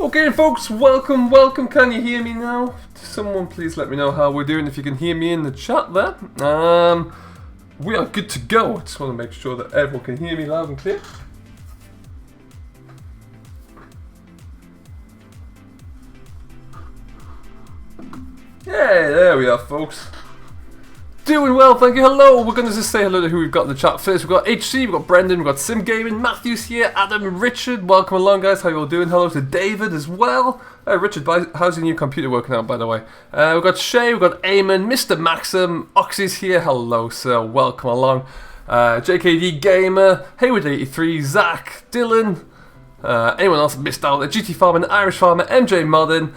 Okay folks, welcome, can you hear me now? Someone please let me know how we're doing if you can hear me in the chat there. We are good to go. I just want to make sure that everyone can hear me loud and clear. Yeah, there we are folks. Doing well, thank you. Hello, we're going to just say hello to who we've got in the chat first. We've got HC, we've got Brendan, we've got Sim Gaming, Matthew's here, Adam, Richard, welcome along guys, how you all doing? Hello to David as well. Richard, how's your new computer working out by the way? We've got Shay, we've got Eamon, Mr. Maxim, Oxy's here, hello sir, welcome along. JKD Gamer, Hayward83, Zach, Dylan, anyone else missed out, GT Farmer, Irish Farmer, MJ Modern.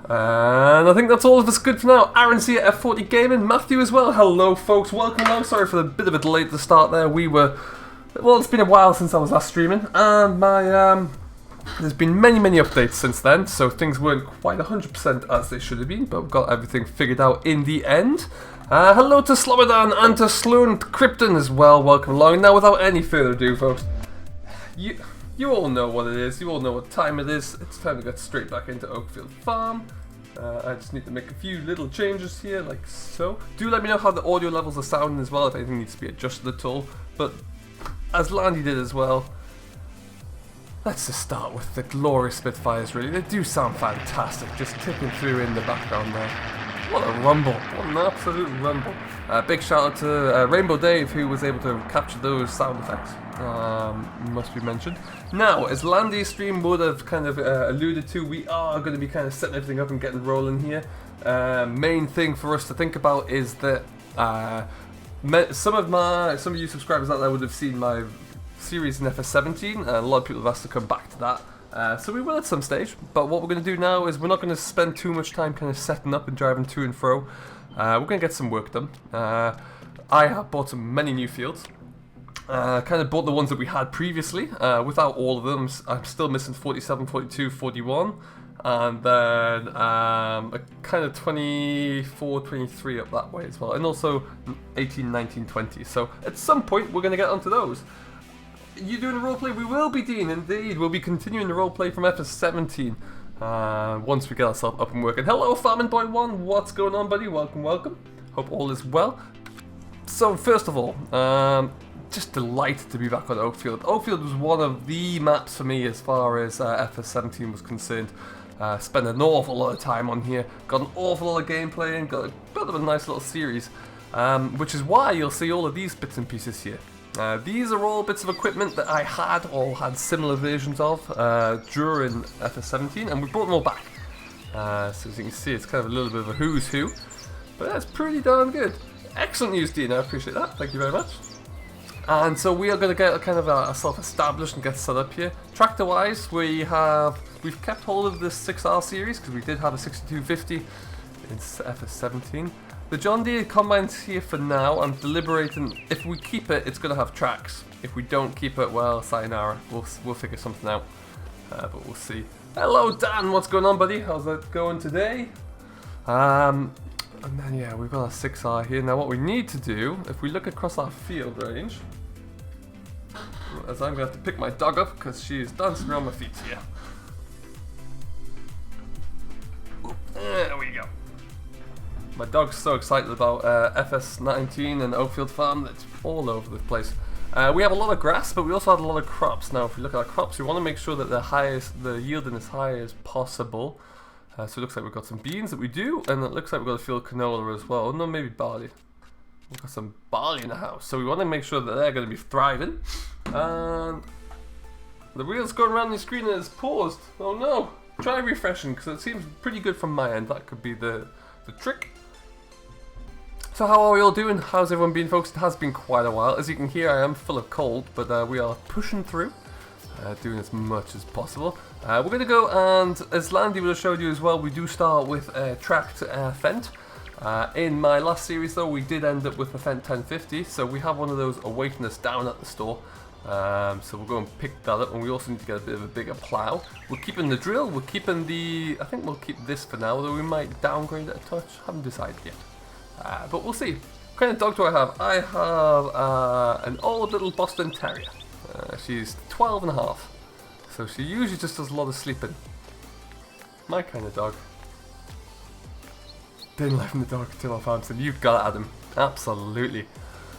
And I think that's all of us good for now. Aaron's here, F40 Gaming, Matthew as well. Hello folks, welcome along. Sorry for the bit of a delay at the start there. Well, it's been a while since I was last streaming, and there's been many updates since then, so things weren't quite 100% as they should have been, but we've got everything figured out in the end. Hello to Slobodan and to Sloan Krypton as well, welcome along. Now without any further ado folks, you all know what it is, you all know what time it is. It's time to get straight back into Oakfield Farm. I just need to make a few little changes here, like so. Do let me know how the audio levels are sounding as well, if anything needs to be adjusted at all. But, as Landy did as well, let's just start with the glorious Spitfires really. They do sound fantastic, just ticking through in the background there. What a rumble, what an absolute rumble. Big shout out to Rainbow Dave who was able to capture those sound effects, must be mentioned. Now, as Landy's stream would have kind of alluded to, we are going to be kind of setting everything up and getting rolling here. Main thing for us to think about is that some of you subscribers out there would have seen my series in FS17, and a lot of people have asked to come back to that. So we will at some stage, but what we're going to do now is we're not going to spend too much time kind of setting up and driving to and fro. We're going to get some work done. I have bought many new fields. Kind of bought the ones that we had previously, without all of them. I'm still missing 47, 42, 41, and then a kind of 24, 23 up that way as well, and also 18, 19, 20. So at some point we're going to get onto those. You doing a roleplay? We will be, Dean, indeed. We'll be continuing the roleplay from FS17 once we get ourselves up and working. Hello, Farming Boy 1. What's going on, buddy? Welcome. Hope all is well. So, first of all, just delighted to be back on Oakfield. Oakfield was one of the maps for me as far as FS17 was concerned. Spent an awful lot of time on here. Got an awful lot of gameplay and got a bit of a nice little series. Which is why you'll see all of these bits and pieces here. These are all bits of equipment that I had or had similar versions of during FS17, and we brought them all back. So as you can see, it's kind of a little bit of a who's who, but that's pretty darn good. Excellent news, Dean. I appreciate that. Thank you very much. And so we are going to get kind of ourselves established and get set up here. Tractor-wise, we've kept hold of this 6R series because we did have a 6250 in FS17. The John Deere combine's here for now. I'm deliberating. If we keep it, it's going to have tracks. If we don't keep it, well, sayonara. We'll figure something out. But we'll see. Hello, Dan. What's going on, buddy? How's that going today? And then, yeah, we've got a 6R here. Now, what we need to do, if we look across our field range, as I'm going to have to pick my dog up because she is dancing around my feet here. There we go. My dog's so excited about FS19 and Oakfield Farm that it's all over the place. We have a lot of grass, but we also have a lot of crops. Now, if we look at our crops, we want to make sure that the yielding is high as possible. So it looks like we've got some beans that we do, and it looks like we've got a field of canola as well. No, maybe barley. We've got some barley in the house, so we want to make sure that they're going to be thriving. And the wheel's going around the screen and it's paused. Oh no! Try refreshing, because it seems pretty good from my end. That could be the trick. So how are we all doing? How's everyone been, folks? It has been quite a while. As you can hear, I am full of cold, but we are pushing through, doing as much as possible. We're going to go, and as Landy would have showed you as well, we do start with a tracked Fendt. In my last series, though, we did end up with a Fendt 1050, so we have one of those awaiting us down at the store. So we'll go and pick that up, and we also need to get a bit of a bigger plough. We're keeping the drill, we're keeping the... I think we'll keep this for now, though we might downgrade it a touch. Haven't decided yet. But we'll see. What kind of dog do I have? I have an old little Boston Terrier. She's 12 and a half. So she usually just does a lot of sleeping. My kind of dog. Day in life in the dog, Tim on Farm Sim. You've got it, Adam. Absolutely.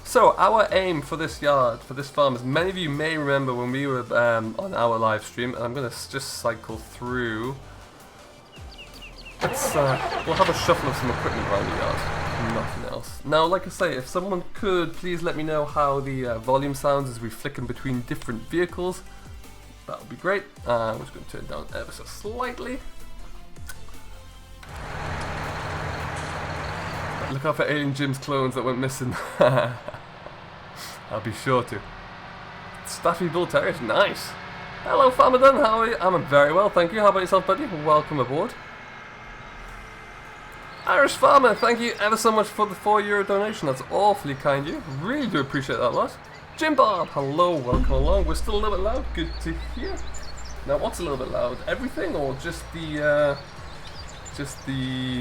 So, our aim for this yard, for this farm, as many of you may remember when we were on our live stream, and I'm going to just cycle through. Let's, we'll have a shuffle of some equipment around the yard. Nothing else. Now, like I say, if someone could please let me know how the volume sounds as we flick in between different vehicles, that would be great. I'm just going to turn it down ever so slightly. Look out for Alien Jim's clones that went missing. I'll be sure to. Staffy Bull Terriers, nice. Hello, Farmer Dunn, how are you? I'm very well, thank you. How about yourself, buddy? Welcome aboard. Irish Farmer, thank you ever so much for the €4 donation. That's awfully kind of you. Really do appreciate that a lot. Jim Bob, hello, welcome along. We're still a little bit loud. Good to hear. Now, what's a little bit loud? Everything, or just the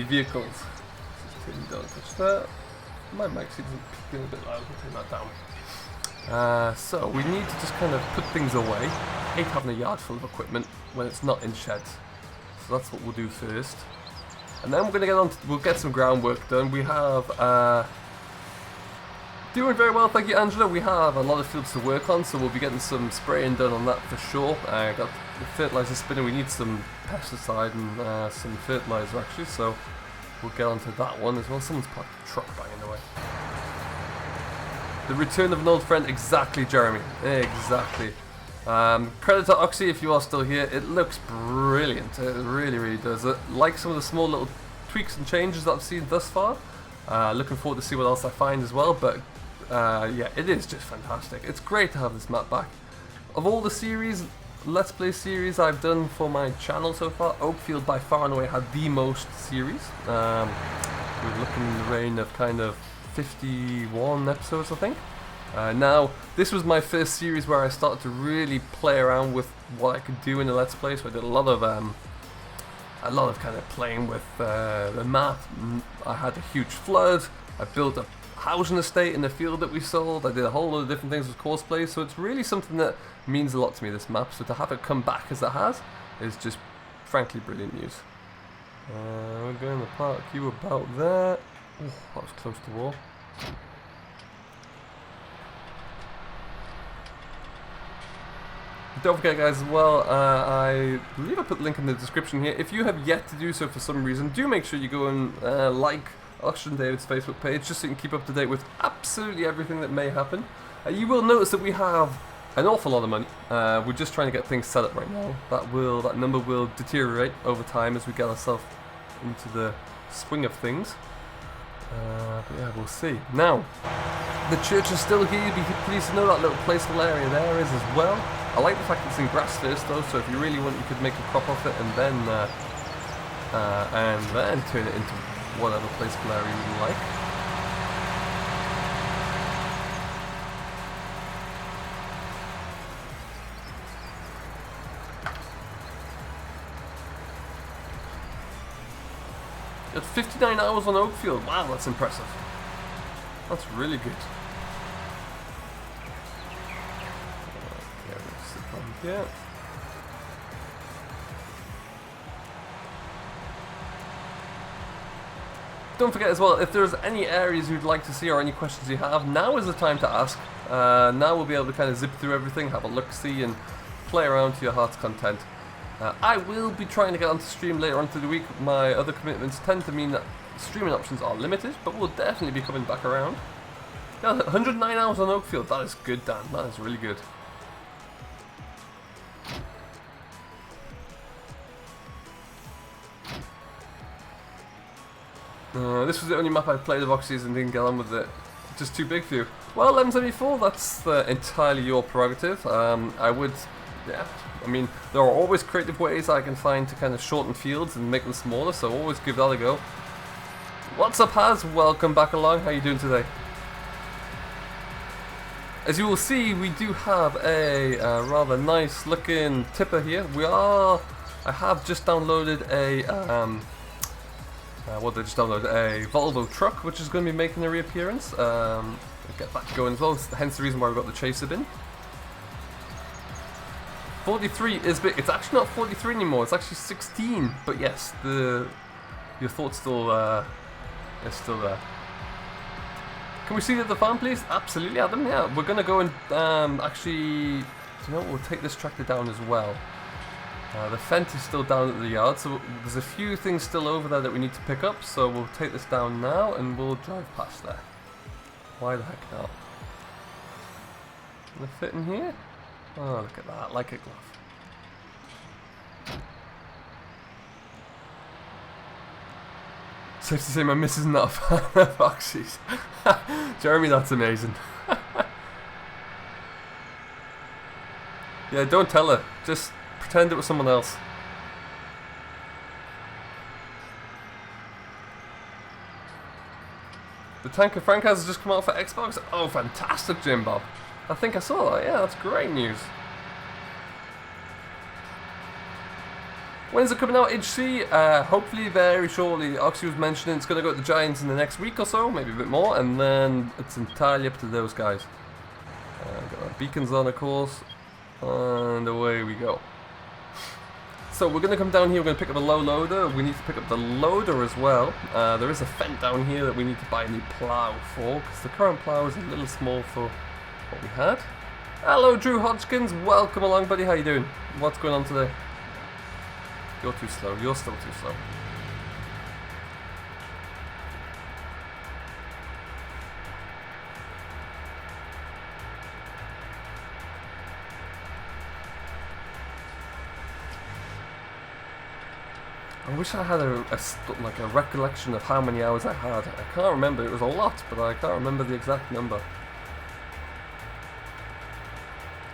vehicles? Don't touch that. My mic seems a bit loud. I'll turn that down. So we need to just kind of put things away. I hate having a yard full of equipment when it's not in sheds. So that's what we'll do first. And then we're going to get on to, we'll get some groundwork done. We have, doing very well, thank you, Angela. We have a lot of fields to work on, so we'll be getting some spraying done on that for sure. I got the fertilizer spinning. We need some pesticide and some fertilizer actually, so we'll get onto that one as well. Someone's parked a truck banging away. The return of an old friend, exactly, Jeremy. Exactly. Credit to Oxy if you are still here. It looks brilliant. It really, really does. Like some of the small little tweaks and changes that I've seen thus far. Looking forward to see what else I find as well. But yeah, it is just fantastic. It's great to have this map back. Of all the series, Let's Play series I've done for my channel so far, Oakfield by far and away had the most series. We're looking in the range of kind of 51 episodes, I think. Now, this was my first series where I started to really play around with what I could do in a Let's Play, so I did a lot of kind of playing with the map. I had a huge flood, I built a housing estate in the field that we sold, I did a whole lot of different things with courseplay, so it's really something that means a lot to me, this map, so to have it come back as it has is just frankly brilliant news. We're going to park you about there. Oh, that was close to wall. Don't forget, guys, as well, I believe I put the link in the description here. If you have yet to do so for some reason, do make sure you go and like Oxygen David's Facebook page, just so you can keep up to date with absolutely everything that may happen. You will notice that we have an awful lot of money. We're just trying to get things set up right now. That number will deteriorate over time as we get ourselves into the swing of things. But yeah, we'll see. Now, the church is still here. You'd be pleased to know that little playful area there is as well. I like the fact that it's in grass first though, so if you really want, you could make a crop off it and then turn it into whatever playful area you like. You had 59 hours on Oakfield. Wow, that's impressive. That's really good. Yeah. Don't forget as well, if there's any areas you'd like to see or any questions you have, now is the time to ask. Now we'll be able to kind of zip through everything, have a look-see and play around to your heart's content. I will be trying to get onto stream later on through the week. My other commitments tend to mean that streaming options are limited, but we'll definitely be coming back around. Yeah, 109 hours on Oakfield, that is good, Dan, that is really good. This was the only map I played of Oxys and didn't get on with it. Just too big for you. Well, 1174, that's entirely your prerogative. Yeah, I mean, there are always creative ways I can find to kind of shorten fields and make them smaller, so always give that a go. What's up, Haz? Welcome back along. How are you doing today? As you will see, we do have a rather nice looking tipper here. I have just downloaded a a Volvo truck, which is going to be making a reappearance. Get that going as well, hence the reason why we've got the chaser bin. 43 is big. It's actually not 43 anymore. It's actually 16. But yes, your thought's still is still there. Can we see the farm, please? Absolutely, Adam. Yeah, we're gonna go and actually, you know, we'll take this tractor down as well. The fence is still down at the yard, so there's a few things still over there that we need to pick up. So we'll take this down now, and we'll drive past there. Why the heck not? Can I fit in here? Oh, look at that, like a glove. Safe to say my missus is not a fan of Foxy's. Jeremy, that's amazing. Yeah, don't tell her. Just pretend it was someone else. The Tank of Frank has just come out for Xbox. Oh, fantastic, Jim Bob. I think I saw that. Yeah, that's great news. When's it coming out, HC? Hopefully very shortly. Oxy was mentioning it's going to go to the Giants in the next week or so, maybe a bit more, and then it's entirely up to those guys. Got our beacons on, of course, and away we go. So we're going to come down here, we're going to pick up a low loader. We need to pick up the loader as well. There is a fence down here that we need to buy a new plough for, because the current plough is a little small for what we had. Hello, Drew Hodgkins. Welcome along, buddy. How you doing? What's going on today? You're too slow. You're still too slow. I wish I had like a recollection of how many hours I had. I can't remember. It was a lot, but I can't remember the exact number.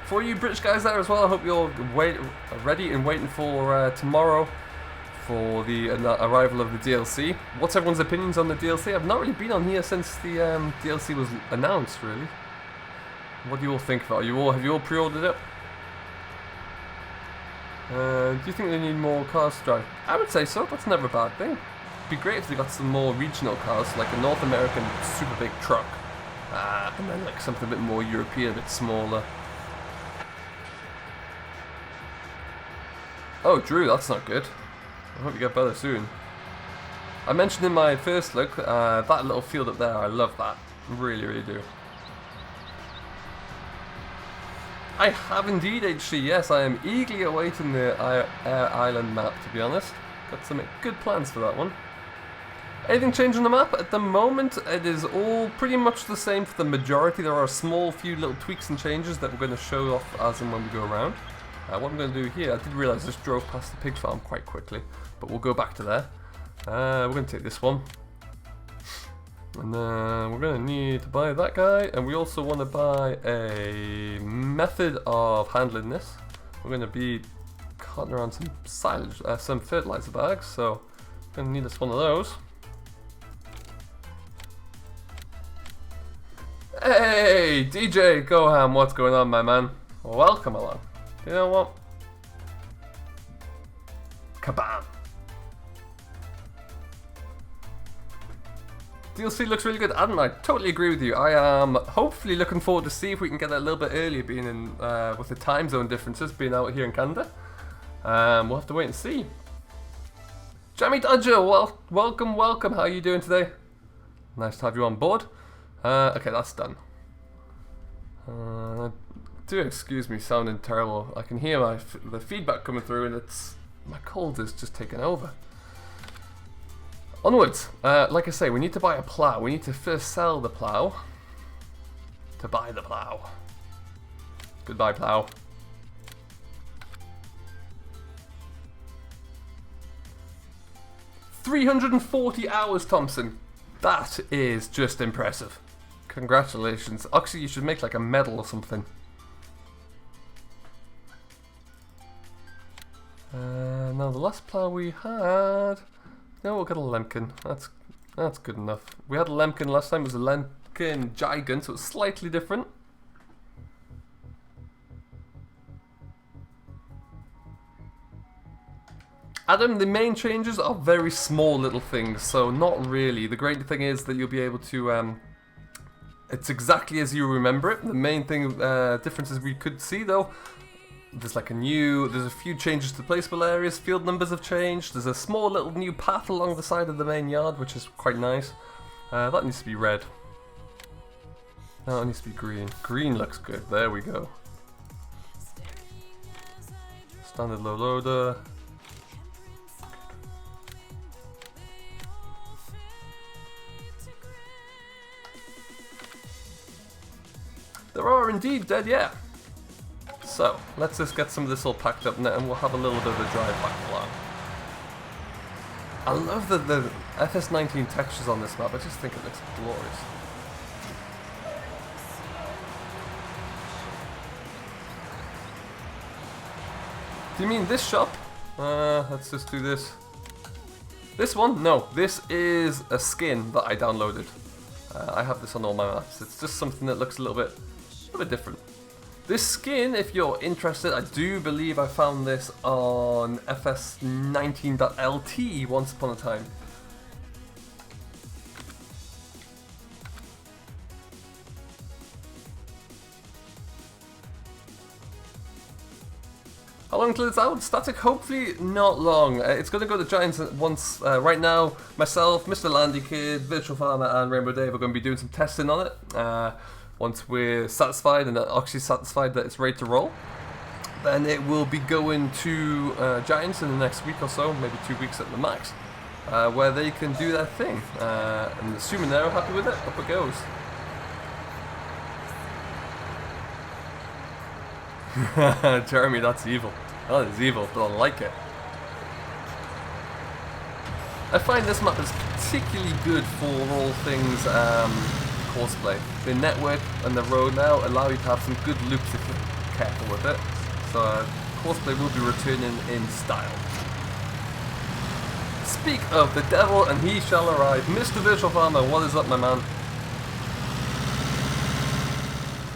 For you British guys there as well, I hope you're ready and waiting for tomorrow for the arrival of the DLC. What's everyone's opinions on the DLC? I've not really been on here since the DLC was announced, really. What do you all think about it? Have you all pre-ordered it? Do you think they need more cars to drive? I would say so. That's never a bad thing. It'd be great if they got some more regional cars, like a North American super big truck, and then like something a bit more European, a bit smaller. Oh, Drew, that's not good. I hope you get better soon. I mentioned in my first look, that little field up there, I love that. Really, really do. I have indeed, HC, yes, I am eagerly awaiting the island map, to be honest. Got some good plans for that one. Anything changed on the map? At the moment, it is all pretty much the same for the majority. There are a small few little tweaks and changes that we're going to show off as and when we go around. What I'm going to do here, I did realise I just drove past the pig farm quite quickly, but we'll go back to there. We're going to take this one. And then we're going to need to buy that guy, and we also want to buy a method of handling this. We're going to be carting around some silage, some fertilizer bags, so we're going to need us one of those. Hey, DJ Goham, what's going on, my man? Welcome along. You know what? Kabam! DLC looks really good, Adam. I totally agree with you. I am hopefully looking forward to see if we can get that a little bit earlier, being in with the time zone differences, being out here in Canada. We'll have to wait and see. Jamie Dodger, welcome. How are you doing today? Nice to have you on board. Okay, that's done. Do excuse me sounding terrible. I can hear the feedback coming through, and my cold is just taking over. Onwards. Like I say, we need to buy a plough. We need to first sell the plough to buy the plough. Goodbye, plough. $340 hours, Thompson. That is just impressive. Congratulations. Actually, you should make like a medal or something. Now the last plough we had... No, we'll get a Lemken. That's good enough. We had a Lemken last time. It was a Lemken Gigant, so it's slightly different. Adam, the main changes are very small little things, so not really. The great thing is that you'll be able to... it's exactly as you remember it. The main thing differences we could see, though, there's like there's a few changes to placeable areas. Field numbers have changed. There's a small little new path along the side of the main yard, which is quite nice. That needs to be red. No, it needs to be green. Green looks good. There we go. Standard low loader. There are indeed dead, yeah. So, let's just get some of this all packed up now and we'll have a little bit of a drive back along. I love the FS19 textures on this map, I just think it looks glorious. Do you mean this shop? Let's just do this. This one? No, this is a skin that I downloaded. I have this on all my maps. It's just something that looks a little bit different. This skin, if you're interested, I do believe I found this on FS19.LT once upon a time. How long till it's out? Static? Hopefully not long. It's going to go to Giants once. Right now, myself, Mr. Landy Kid, Virtual Farmer and Rainbow Dave are going to be doing some testing on it. Once we're satisfied and actually satisfied that it's ready to roll, then it will be going to Giants in the next week or so, maybe 2 weeks at the max, where they can do their thing. And assuming they're happy with it, up it goes. Jeremy, that's evil. That is evil, but I like it. I find this map is particularly good for all things courseplay. The network and the road now allow you to have some good loops if you're careful with it. So courseplay will be returning in style. Speak of the devil and he shall arrive. Mr. Virtual Farmer, what is up, my man?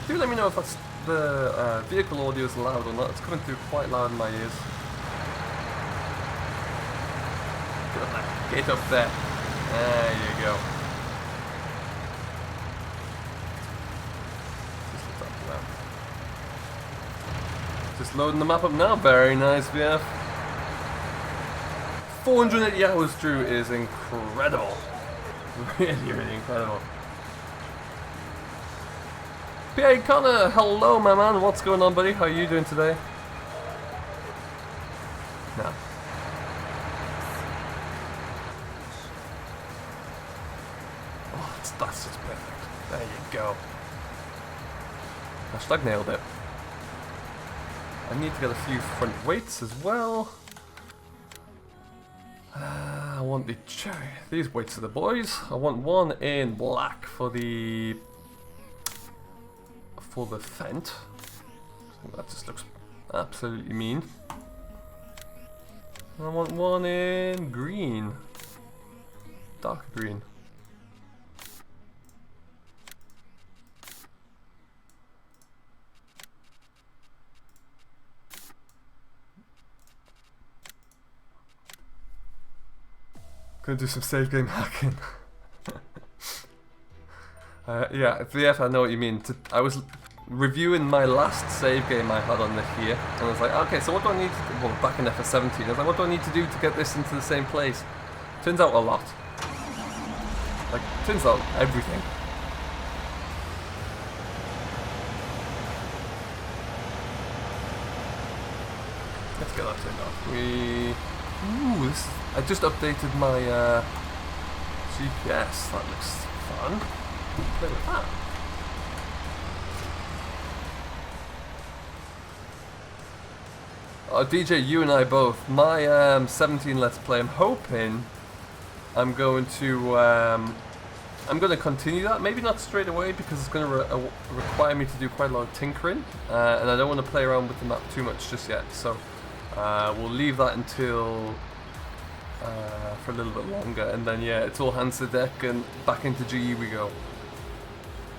Do let me know if that's the vehicle audio is loud or not. It's coming through quite loud in my ears. Get up there. There you go. Just loading the map up now. Very nice, VF. 480 hours, Drew, is incredible. Really, really incredible. P.A. Connor, hello my man, what's going on buddy? How are you doing today? No. Oh, that's just perfect. There you go. Hashtag nailed it. I need to get a few front weights as well. I want these weights are the boys. I want one in black for the Fent. That just looks absolutely mean. I want one in green. Dark green. Gonna do some save game hacking. Yeah, VF, I know what you mean. I was reviewing my last save game I had on the here, and I was like, okay, so what do I need to do? Well, back in FS17, I was like, what do I need to do to get this into the same place? Turns out a lot. Like, turns out everything. Let's get that turned off. Ooh, I just updated my GPS. That looks fun. Play with that. Oh, DJ, you and I both. My 17 Let's Play. I'm hoping I'm going to continue that. Maybe not straight away because it's going to require me to do quite a lot of tinkering, and I don't want to play around with the map too much just yet. So we'll leave that until for a little bit longer, and then yeah, it's all hands to deck and back into GE we go.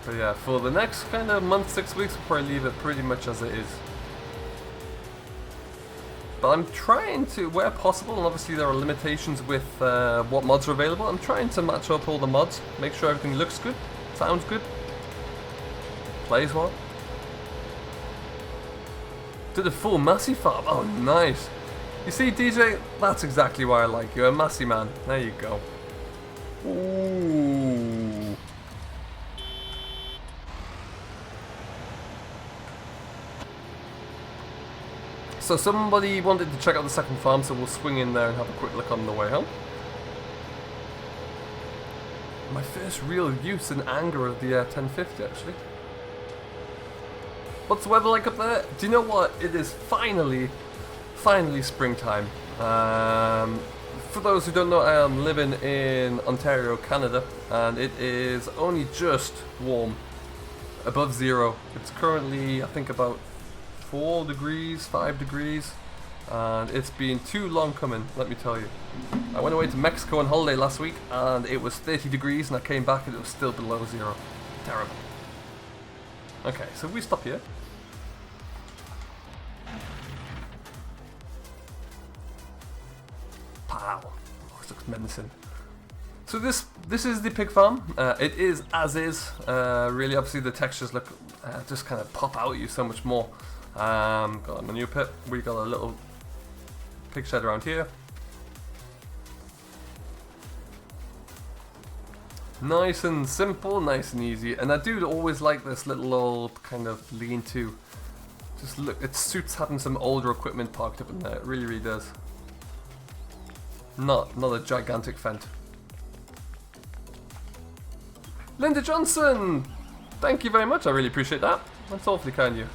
But yeah, for the next kind of month, 6 weeks, we'll probably leave it pretty much as it is. But I'm trying to, where possible, and obviously there are limitations with what mods are available, I'm trying to match up all the mods, make sure everything looks good, sounds good, plays well. Did a full Massey farm. Oh, nice. You see, DJ, that's exactly why I like you. A Massey man. There you go. Ooh. So somebody wanted to check out the second farm, so we'll swing in there and have a quick look on the way home. My first real use in anger of the 1050, actually. What's the weather like up there? Do you know what? It is finally springtime. For those who don't know, I am living in Ontario, Canada, and it is only just warm, above zero. It's currently, I think, about 4 degrees, 5 degrees, and it's been too long coming, let me tell you. I went away to Mexico on holiday last week, and it was 30 degrees, and I came back and it was still below zero. Terrible. Okay, so we stop here. Pow. Oh, this looks menacing. So this is the pig farm. It is as is. Really, obviously the textures look just kind of pop out at you so much more. Got a manure pit. We got a little pig shed around here. Nice and simple, nice and easy. And I do always like this little old kind of lean-to. Just look, it suits having some older equipment parked up in there. It really, really does. Not a gigantic fence. Linda Johnson! Thank you very much, I really appreciate that. That's awfully kind of you.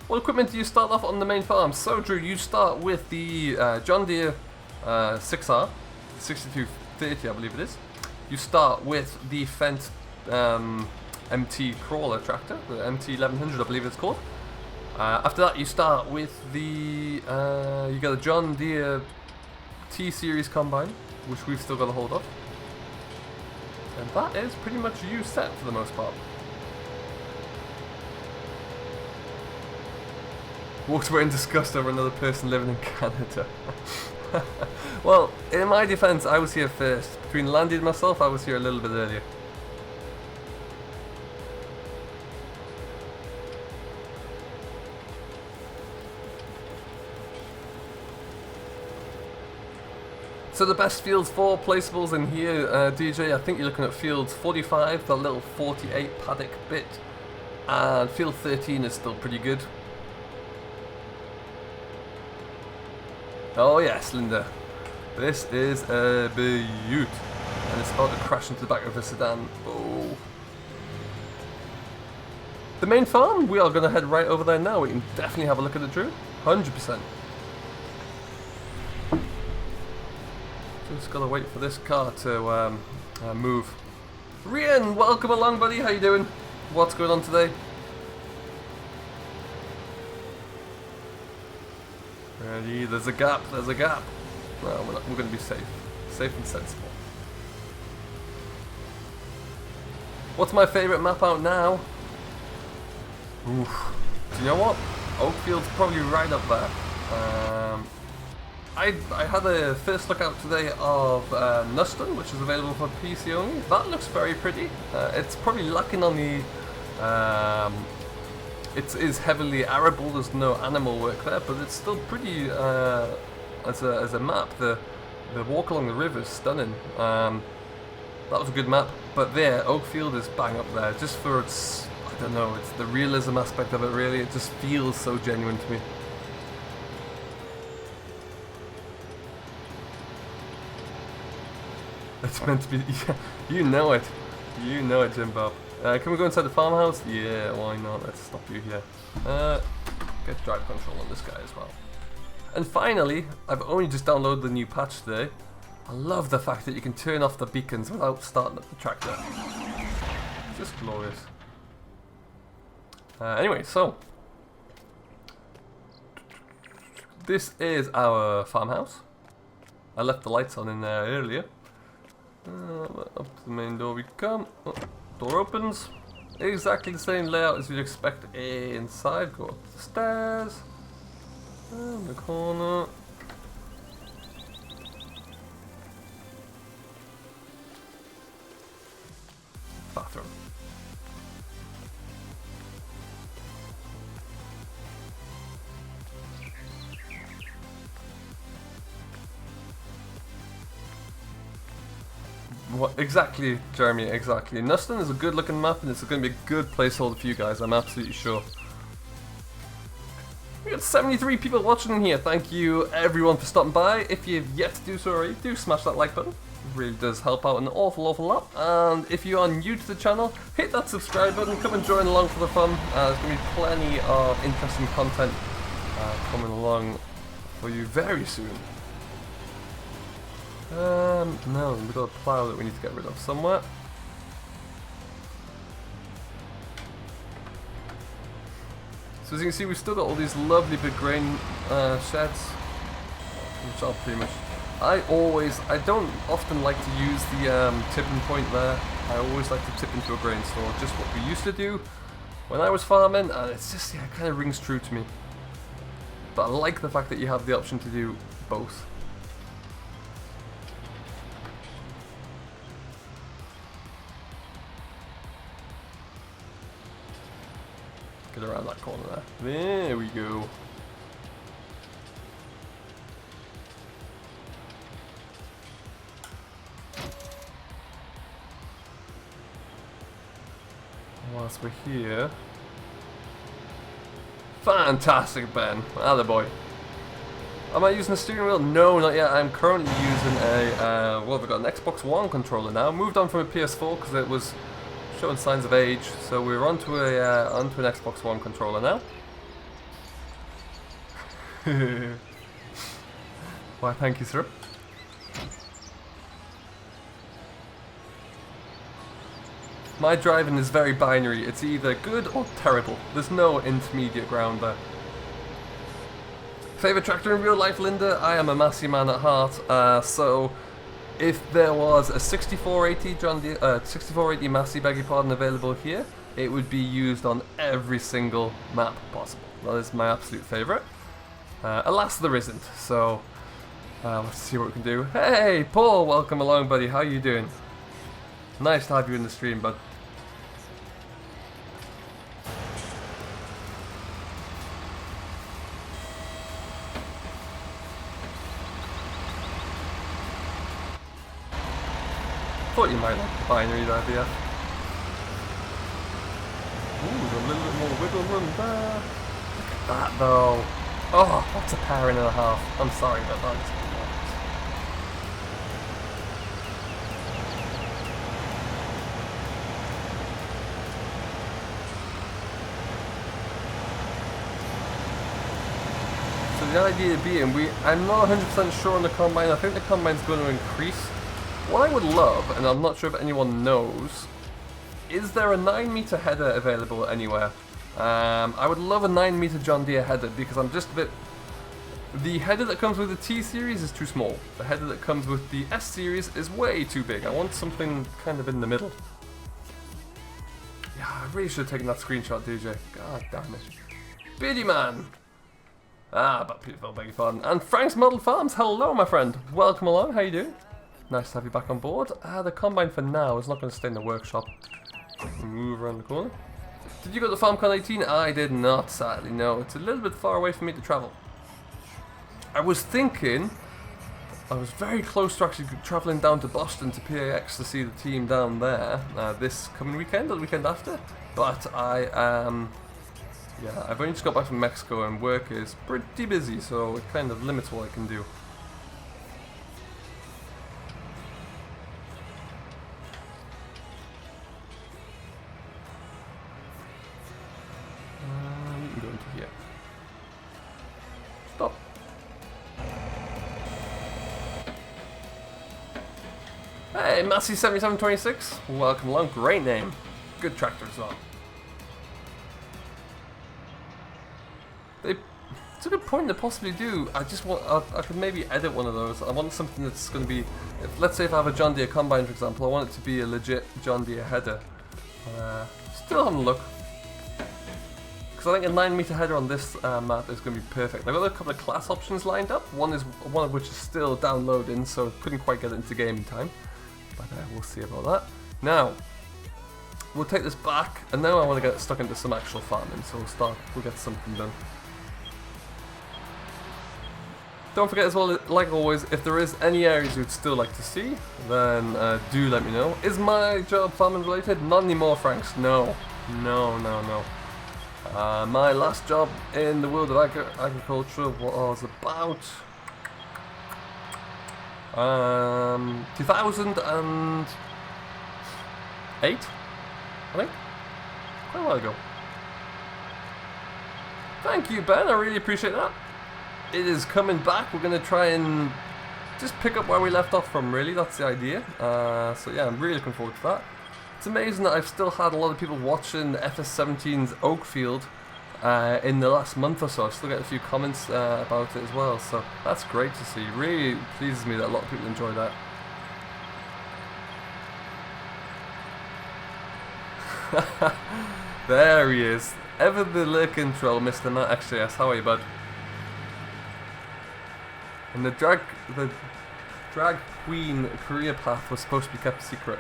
What equipment do you start off on the main farm? So Drew, you start with the John Deere 6R, 6230 I believe it is. You start with the Fendt MT crawler tractor, the MT 1100 I believe it's called. After that you start with the, you got a John Deere T-Series combine, which we've still got a hold of. And that is pretty much you set for the most part. Walked away in disgust over another person living in Canada. Well, in my defense, I was here first. Between Landy and myself, I was here a little bit earlier. So the best fields for placeables in here, DJ, I think you're looking at fields 45, the little 48 paddock bit, and field 13 is still pretty good. Oh yes, Linda. This is a beaut. And it's about to crash into the back of a sedan. Oh. The main farm, we are going to head right over there now. We can definitely have a look at it, Drew. 100%. Just got to wait for this car to move. Rian, welcome along, buddy. How you doing? What's going on today? Ready, there's a gap, there's a gap. No, we're going to be safe. Safe and sensible. What's my favourite map out now? Oof. Do you know what? Oakfield's probably right up there. I had a first look out today of Nuston, which is available for PC only. That looks very pretty. It's probably lacking on the... it is heavily arable, there's no animal work there, but it's still pretty as a map. The walk along the river is stunning. That was a good map, but there, Oakfield is bang up there, just for its, I don't know, it's the realism aspect of it really, it just feels so genuine to me. It's meant to be, yeah, you know it, Jim Bob. Can we go inside the farmhouse? Yeah, why not? Let's stop you here. Get drive control on this guy as well. And finally, I've only just downloaded the new patch today. I love the fact that you can turn off the beacons without starting up the tractor. Just glorious. Anyway, so this is our farmhouse. I left the lights on in there earlier. Up to the main door we come. Oh, door opens. Exactly the same layout as you'd expect inside. Go up the stairs. In the corner. Bathroom. What, exactly, Jeremy, exactly. Nuston is a good looking map and it's going to be a good placeholder for you guys, I'm absolutely sure. We got 73 people watching here. Thank you everyone for stopping by. If you've yet to do so already, do smash that like button. It really does help out an awful lot. And if you are new to the channel, hit that subscribe button. Come and join along for the fun. There's going to be plenty of interesting content coming along for you very soon. No, we've got a plough that we need to get rid of somewhere. So as you can see, we've still got all these lovely big grain sheds, which are pretty much... I don't often like to use the tipping point there. I always like to tip into a grain store, just what we used to do when I was farming, and it's just, yeah, it kind of rings true to me. But I like the fact that you have the option to do both. Get around that corner there. There we go. Whilst we're here. Fantastic, Ben. Attaboy. Am I using the steering wheel? No, not yet. I'm currently using a, well, we've got an Xbox One controller now. Moved on from a PS4 because it was showing signs of age, so we're onto an Xbox One controller now. Why, thank you, sir. My driving is very binary. It's either good or terrible. There's no intermediate ground there. Favorite tractor in real life, Linda? I am a Massey man at heart, so if there was a 6480 John Deere, 6480 Massey, beg your pardon, available here, it would be used on every single map possible. That is my absolute favourite. Alas, there isn't, so let's see what we can do. Hey, Paul, welcome along, buddy. How you doing? Nice to have you in the stream, bud. Thought you might like the binary there, BF. Ooh, a little bit more wiggle room there. Look at that though. Oh, that's a pairing and a half. I'm sorry about that. So the idea being, I'm not 100% sure on the combine. I think the combine's going to increase. What I would love, and I'm not sure if anyone knows, is there a 9-meter header available anywhere? I would love a 9-meter John Deere header because I'm just a bit... The header that comes with the T-Series is too small. The header that comes with the S-Series is way too big. I want something kind of in the middle. Yeah, I really should have taken that screenshot, DJ. God damn it. Beardy Man! But beautiful, beg your pardon. And Frank's Model Farms, hello my friend. Welcome along, how you doing? Nice to have you back on board. The combine for now is not going to stay in the workshop. Move around the corner. Did you go to FarmCon 18? I did not, sadly, no. It's a little bit far away for me to travel. I was thinking, I was very close to actually travelling down to Boston to PAX to see the team down there this coming weekend or the weekend after. But yeah, I've only just got back from Mexico and work is pretty busy, so it kind of limits what I can do. You can go into here. Stop. Hey, Massey7726, welcome along. Great name. Good tractor as well. It's a good point to possibly do. I just want, I could maybe edit one of those. I want something that's going to be, let's say if I have a John Deere combine for example, I want it to be a legit John Deere header. Still having a look. Because I think a 9-meter header on this map is going to be perfect. I've got a couple of class options lined up. One of which is still downloading, so couldn't quite get it into game time. But we'll see about that. Now, we'll take this back, and now I want to get stuck into some actual farming. So we'll get something done. Don't forget as well, like always, if there is any areas you'd still like to see, then do let me know. Is my job farming related? Not anymore, Franks. No. No, no, no. My last job in the world of agriculture was about 2008, I think. Quite a while ago. Thank you, Ben. I really appreciate that. It is coming back. We're going to try and just pick up where we left off from, really. That's the idea. So yeah, I'm really looking forward to that. It's amazing that I've still had a lot of people watching FS17's Oakfield in the last month or so. I've still got a few comments about it as well, so that's great to see. Really pleases me that a lot of people enjoy that. There he is. Ever the lurking troll, Mr. Matt XJS. How are you, bud? And the drag queen career path was supposed to be kept secret.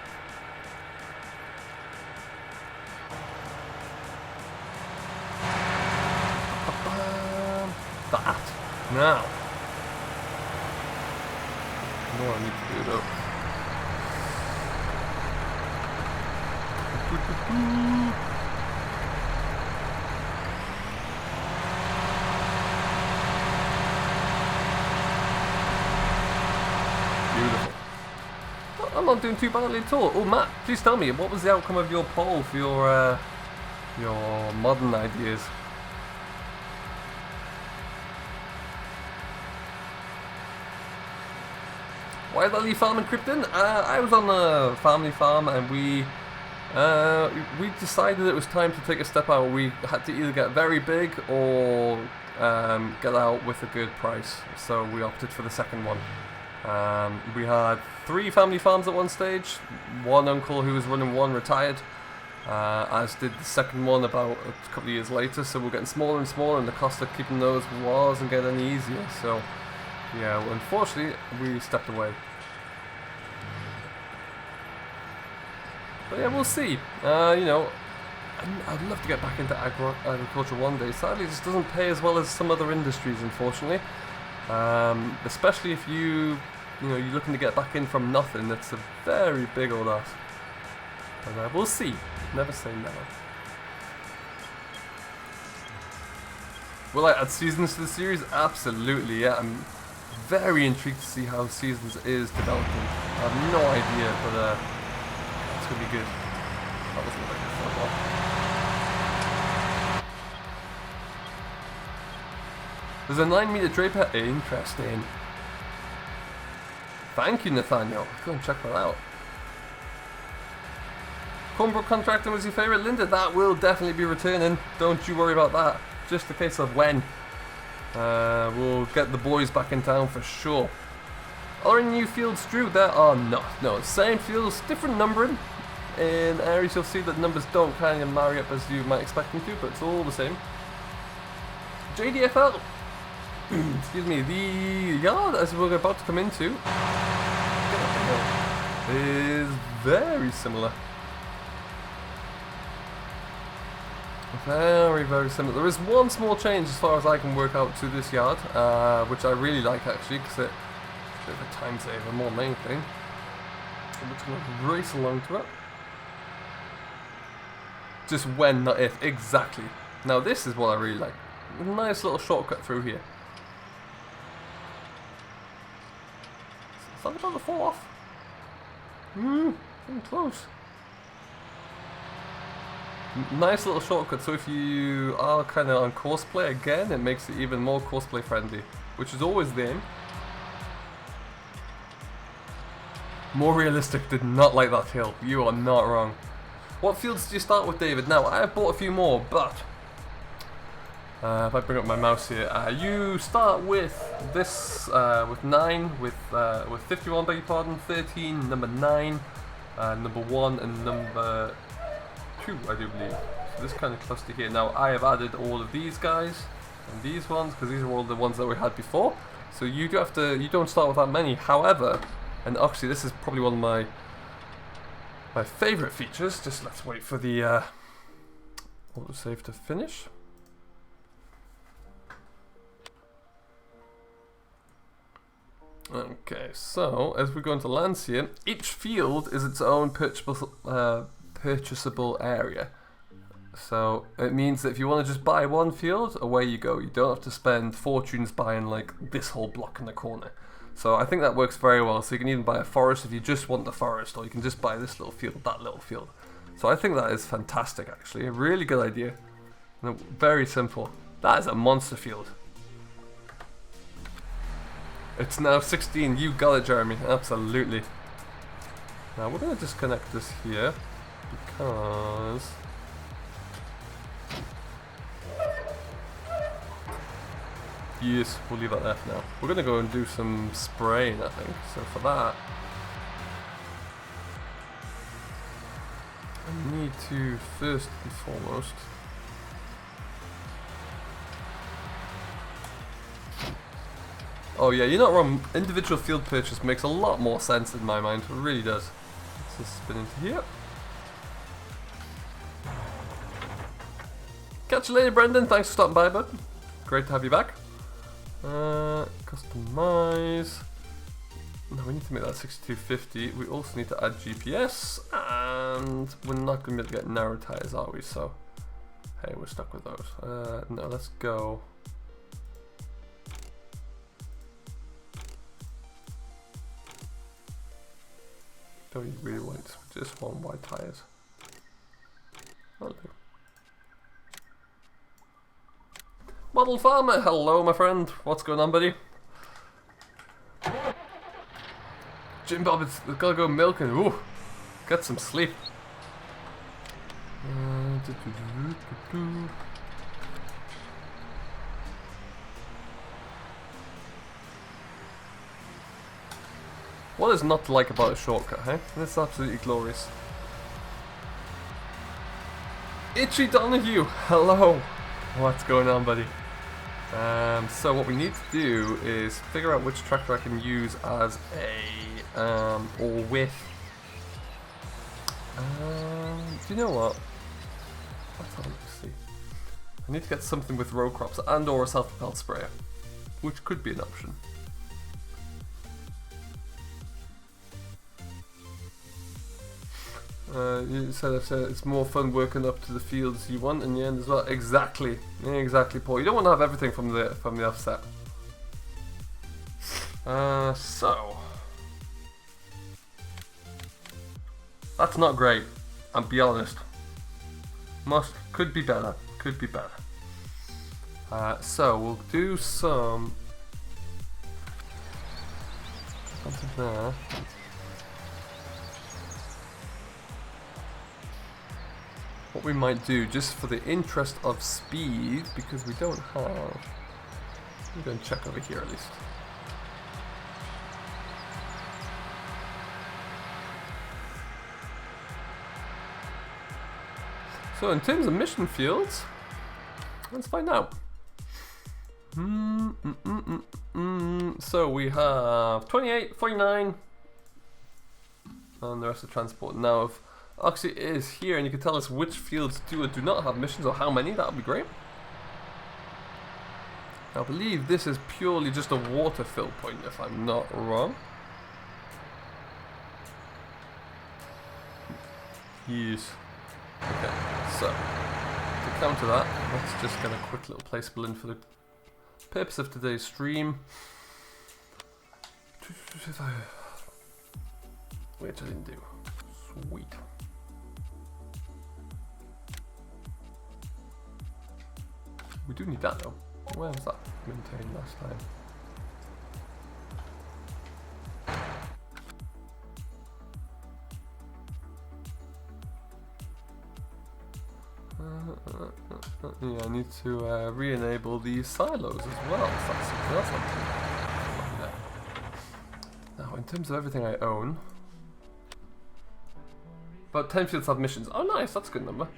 That now. I know what I need to do though. Beautiful. Well, I'm not doing too badly at all. Oh, Matt, please tell me, what was the outcome of your poll for your modern ideas? Why did I leave farming Krypton? I was on a family farm and we decided it was time to take a step out. We had to either get very big or get out with a good price. So we opted for the second one. We had 3 family farms at one stage. One uncle who was running one retired, as did the second one about a couple of years later. So we're getting smaller and smaller, and the cost of keeping those wasn't getting any easier. So yeah, well, unfortunately, we stepped away. But yeah, we'll see. You know, I'd love to get back into agriculture one day. Sadly, it just doesn't pay as well as some other industries, unfortunately. Especially if you're looking to get back in from nothing. That's a very big old ask. But we'll see. Never say never. Will I add seasons to the series? Absolutely, yeah. I'm very intrigued to see how Seasons is developing. I have no idea, but it's going to be good. That wasn't a very good football. There's a 9-meter draper. Interesting. Thank you, Nathaniel. Go and check that out. Cornbrook contracting was your favourite, Linda? That will definitely be returning. Don't you worry about that. Just a case of when. We'll get the boys back in town for sure. Are there any new fields, Drew? There are not. No, same fields, different numbering. In areas you'll see that numbers don't kind of marry up as you might expect them to, but it's all the same. JDFL. Excuse me, the yard as we're about to come into is very similar. Very, very similar. There is one small change as far as I can work out to this yard, which I really like actually, because it's a bit of a time saver more than anything. I'm just going to race along to it. Just when, not if. Exactly. Now this is what I really like. A nice little shortcut through here. Is that about the fall off? Getting close. Nice little shortcut, so if you are kind of on courseplay again, it makes it even more courseplay friendly, which is always the aim. More realistic, did not like that hill. You are not wrong. What fields do you start with, David? Now, I have bought a few more, but if I bring up my mouse here, you start with this, with 9, with 51, beg your pardon, 13, number 9, number 1, and number 2, I do believe. So this kind of cluster here. Now, I have added all of these guys and these ones because these are all the ones that we had before. So you do have to, you don't start with that many. However, and actually this is probably one of my favourite features. Just let's wait for the autosave to finish. Okay, so as we go into lands here, each field is its own purchasable area. So it means that if you want to just buy one field, away you go. You don't have to spend fortunes buying like this whole block in the corner. So I think that works very well. So you can even buy a forest if you just want the forest, or you can just buy this little field, that little field. So I think that is fantastic, actually. A really good idea. And very simple. That is a monster field. It's now 16. You got it, Jeremy. Absolutely. Now we're going to disconnect this here because yes, we'll leave that there for now. We're going to go and do some spraying, I think. So for that, I need to first and foremost oh yeah, you're not wrong. Individual field purchase makes a lot more sense in my mind. It really does. Let's just spin into here. Catch you later, Brendan. Thanks for stopping by, bud. Great to have you back. Customize. Now we need to make that 6250. We also need to add GPS, and we're not going to be able to get narrow tires, are we? So, hey, we're stuck with those. No, let's go. Don't you really want just one wide tires? That'll do. Model Farmer, hello my friend. What's going on, buddy? Jim Bob, it's gotta go milking. Ooh, get some sleep. What is not to like about a shortcut, hey? This is absolutely glorious. Itchy Donahue, hello. What's going on, buddy? So what we need to do is figure out which tractor I can use as a or with. Do you know what? Let's have a look to see. I need to get something with row crops and or a self-propelled sprayer, which could be an option. You said it's more fun working up to the fields you want in the end as well. Exactly, exactly, Paul. You don't want to have everything from the offset. So that's not great. I'll be honest. Could be better. Could be better. So we'll do some. Something there. What we might do, just for the interest of speed, because we don't have. I'm going to check over here at least. So in terms of mission fields, let's find out. So we have 28, 49, and the rest of transport. Now if Oxy is here and you can tell us which fields do or do not have missions, or how many, that would be great. I believe this is purely just a water fill point, if I'm not wrong. Yes. Okay, so to counter that, let's just get a quick little placeable in for the purpose of today's stream. Which I didn't do. Sweet. We do need that though. Where was that maintained last time? Yeah, I need to re-enable these silos as well. So that's something else I'm doing. Now, in terms of everything I own, about 10 fields have missions. Oh, nice, that's a good number.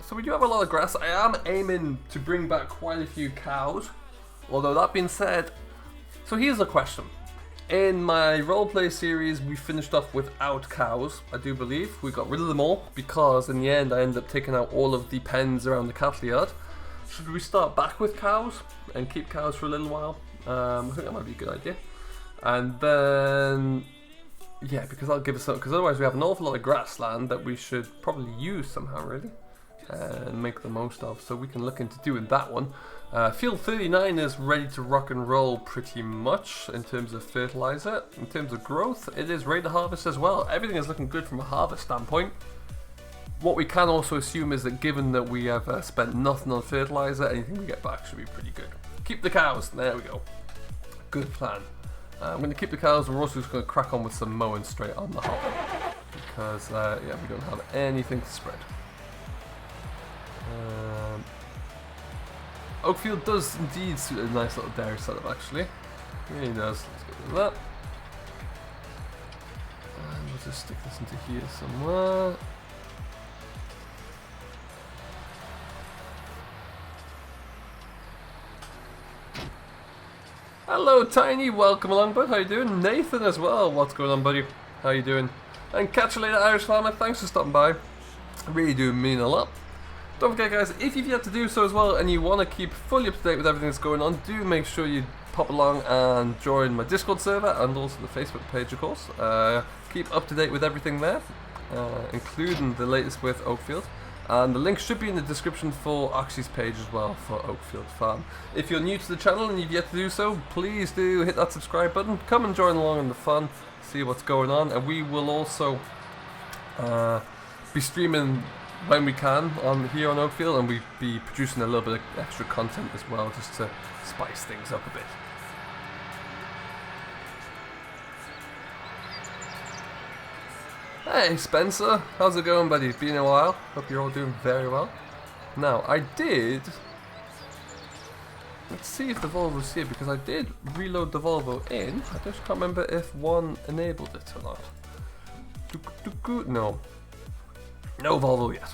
So we do have a lot of grass. I am aiming to bring back quite a few cows. Although that being said, so here's a question. In my roleplay series, we finished off without cows, I do believe. We got rid of them all because in the end I ended up taking out all of the pens around the cattle yard. Should we start back with cows and keep cows for a little while? I think that might be a good idea. And then, yeah, because I'll give us some, because otherwise we have an awful lot of grassland that we should probably use somehow, really, and make the most of. So we can look into doing that one. Field 39 is ready to rock and roll pretty much in terms of fertilizer. In terms of growth, it is ready to harvest as well. Everything is looking good from a harvest standpoint. What we can also assume is that given that we have spent nothing on fertilizer, anything we get back should be pretty good. Keep the cows. There we go. Good plan. I'm going to keep the cows. We're also just going to crack on with some mowing straight on the hop because yeah, we don't have anything to spread. Oakfield does indeed suit a nice little dairy setup, actually. Yeah, he does. Let's get rid of that. And we'll just stick this into here somewhere. Hello, Tiny. Welcome along, bud. How you doing? Nathan as well. What's going on, buddy? How you doing? And catch you later, Irish Farmer. Thanks for stopping by. Really do mean a lot. Don't forget, guys, if you've yet to do so as well and you want to keep fully up to date with everything that's going on, do make sure you pop along and join my Discord server and also the Facebook page, of course. Keep up to date with everything there, including the latest with Oakfield. And the link should be in the description for Oxy's page as well for Oakfield Farm. If you're new to the channel and you've yet to do so, please do hit that subscribe button. Come and join along in the fun, see what's going on. And we will also be streaming when we can on here on Oakfield, and we'll be producing a little bit of extra content as well just to spice things up a bit. Hey Spencer, how's it going, buddy? Been a while. Hope you're all doing very well. Now, I did... Let's see if the Volvo's here, because I did reload the Volvo in. I just can't remember if one enabled it or not. No. No Volvo yet.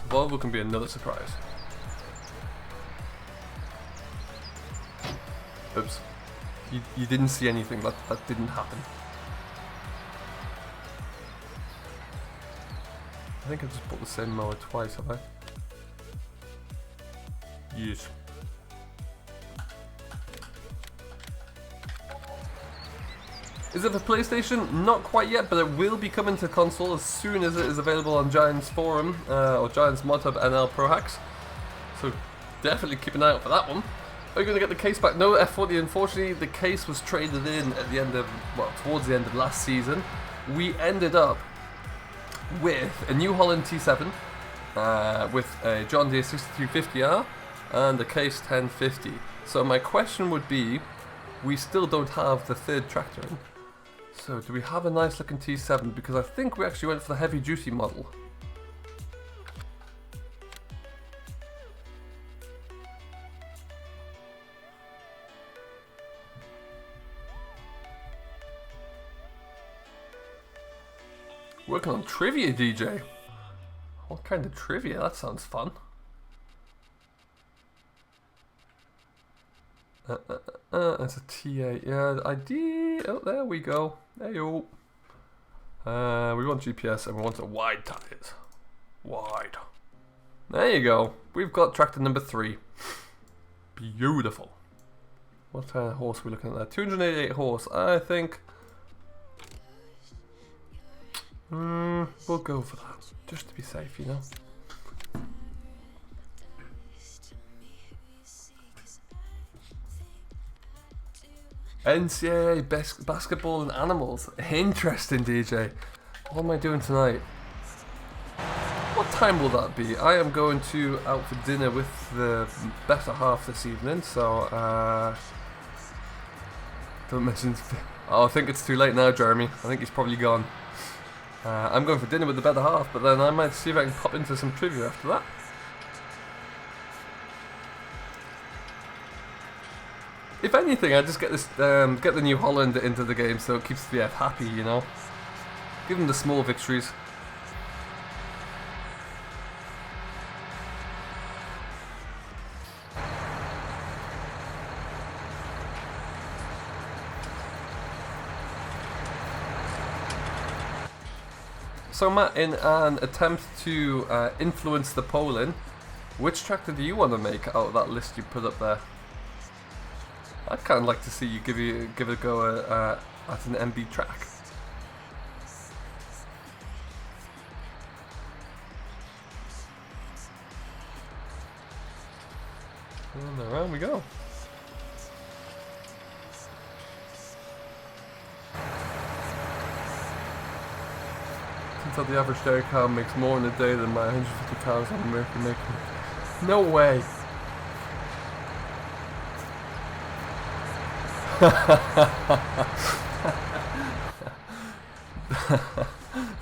Volvo can be another surprise. Oops. You didn't see anything. That didn't happen. I think I just bought the same mower twice, have I? Yes. Is it for PlayStation? Not quite yet, but it will be coming to console as soon as it is available on Giants Forum, or Giants Mod Hub NL Pro Hacks. So definitely keep an eye out for that one. Are you going to get the case back? No, F40, unfortunately, the case was traded in at the end of, well, towards the end of last season. We ended up with a New Holland T7, with a John Deere 6350R, and a Case 1050. So my question would be, we still don't have the third tractor in. So do we have a nice looking T7? Because I think we actually went for the heavy duty model. Working on trivia, DJ. What kind of trivia? That sounds fun. It's a T8. Yeah, ID. Oh, there we go. There you. We want GPS and we want a wide tires. Wide. There you go. We've got tractor number 3. Beautiful. What horse are we looking at there? 288 horse. I think. We'll go for that, just to be safe, you know. NCAA basketball and animals. Interesting, DJ. What am I doing tonight? What time will that be? I am going out for dinner with the better half this evening, so don't mention. Oh, I think it's too late now, Jeremy. I think he's probably gone. I'm going for dinner with the better half, but then I might see if I can pop into some trivia after that. If anything, I just get this, get the New Holland into the game, so it keeps the F happy, you know. Give them the small victories. So Matt, in an attempt to influence the polling, which tractor do you want to make out of that list you put up there? I'd kind of like to see you give it a go at an MB track. And around we go. Turns out the average dairy cow makes more in a day than my 150 cows on American making. No way!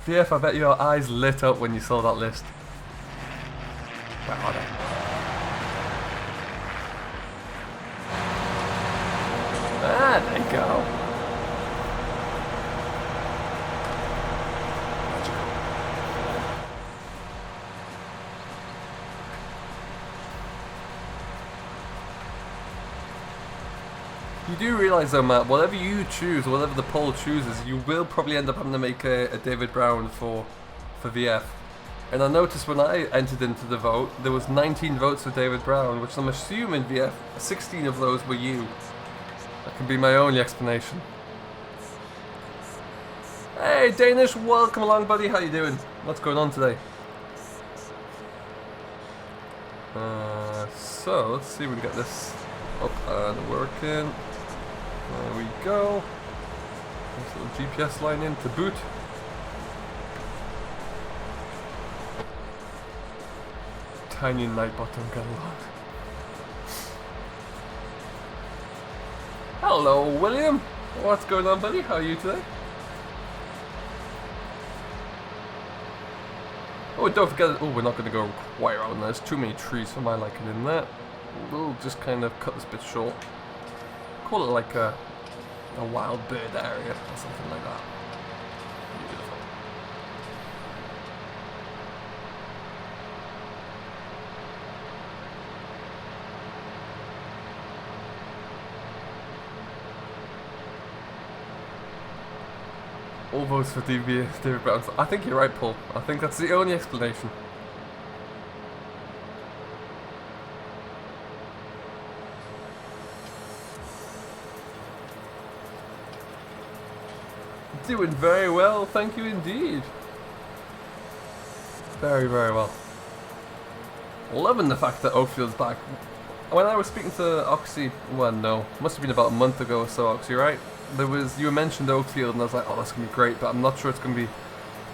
VF, I bet your eyes lit up when you saw that list. Where are they? Ah, there you go. You do realise though, Matt, whatever you choose, whatever the poll chooses, you will probably end up having to make a David Brown for VF. And I noticed when I entered into the vote, there was 19 votes for David Brown, which I'm assuming VF, 16 of those were you. That can be my only explanation. Hey Danish, welcome along buddy, how you doing? What's going on today? So, let's see if we can get this up and working. There we go. Nice little GPS line in to boot. Tiny Nightbot don't get along. Hello William! What's going on buddy? How are you today? Oh, don't forget, we're not going to go quite around. There's too many trees for my liking in there. We'll just kind of cut this bit short. Call it like a wild bird area or something like that. Beautiful. All votes for David Brown. I think you're right, Paul. I think that's the only explanation. Doing very well, thank you indeed. Very, very well. Loving the fact that Oakfield's back. When I was speaking to Oxy, well no, must have been about a month ago or so, Oxy, right? You mentioned Oakfield and I was like, oh that's going to be great, but I'm not sure it's going to be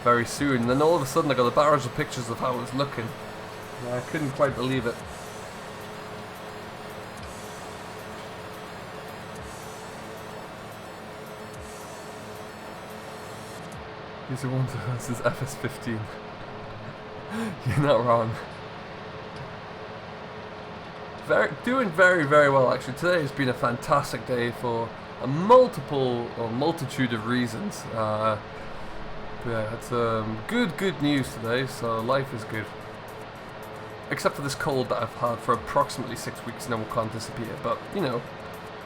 very soon. And then all of a sudden I got a barrage of pictures of how it was looking. And I couldn't quite believe it. He's the one that says FS15. You're not wrong. Doing very, very well actually. Today has been a fantastic day for a multitude of reasons. Yeah, it's good news today, so life is good. Except for this cold that I've had for approximately 6 weeks and it can't disappear. But, you know,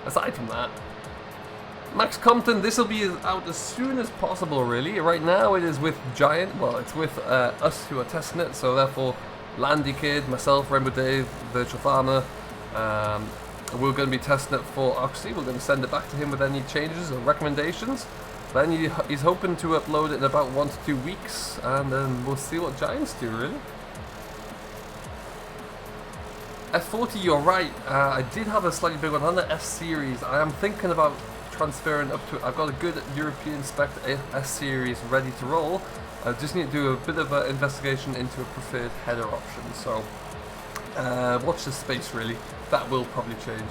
aside from that, Max Compton, this will be out as soon as possible really. Right now it is with Giant, well it's with us who are testing it, so therefore Landy Kid, myself, Rainbow Dave, Virtual Farmer, we're going to be testing it for Oxy. We're going to send it back to him with any changes or recommendations. Then he's hoping to upload it in about 1 to 2 weeks, and then we'll see what Giants do really. F40, you're right, I did have a slightly big one on the S-Series. I am thinking about transferring up to, I've got a good European spec S-Series ready to roll. I just need to do a bit of an investigation into a preferred header option, so watch this space really, that will probably change.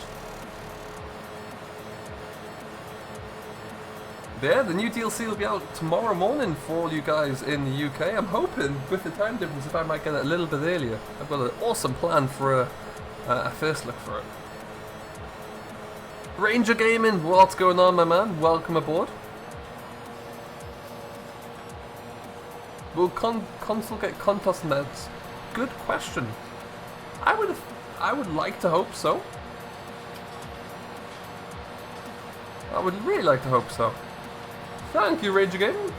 Yeah, the new DLC will be out tomorrow morning for all you guys in the UK. I'm hoping with the time difference if I might get it a little bit earlier. I've got an awesome plan for a first look for it. Ranger Gaming, what's going on my man? Welcome aboard. Will console get contest meds? Good question. I would like to hope so. I would really like to hope so. Thank you, Ranger Gaming.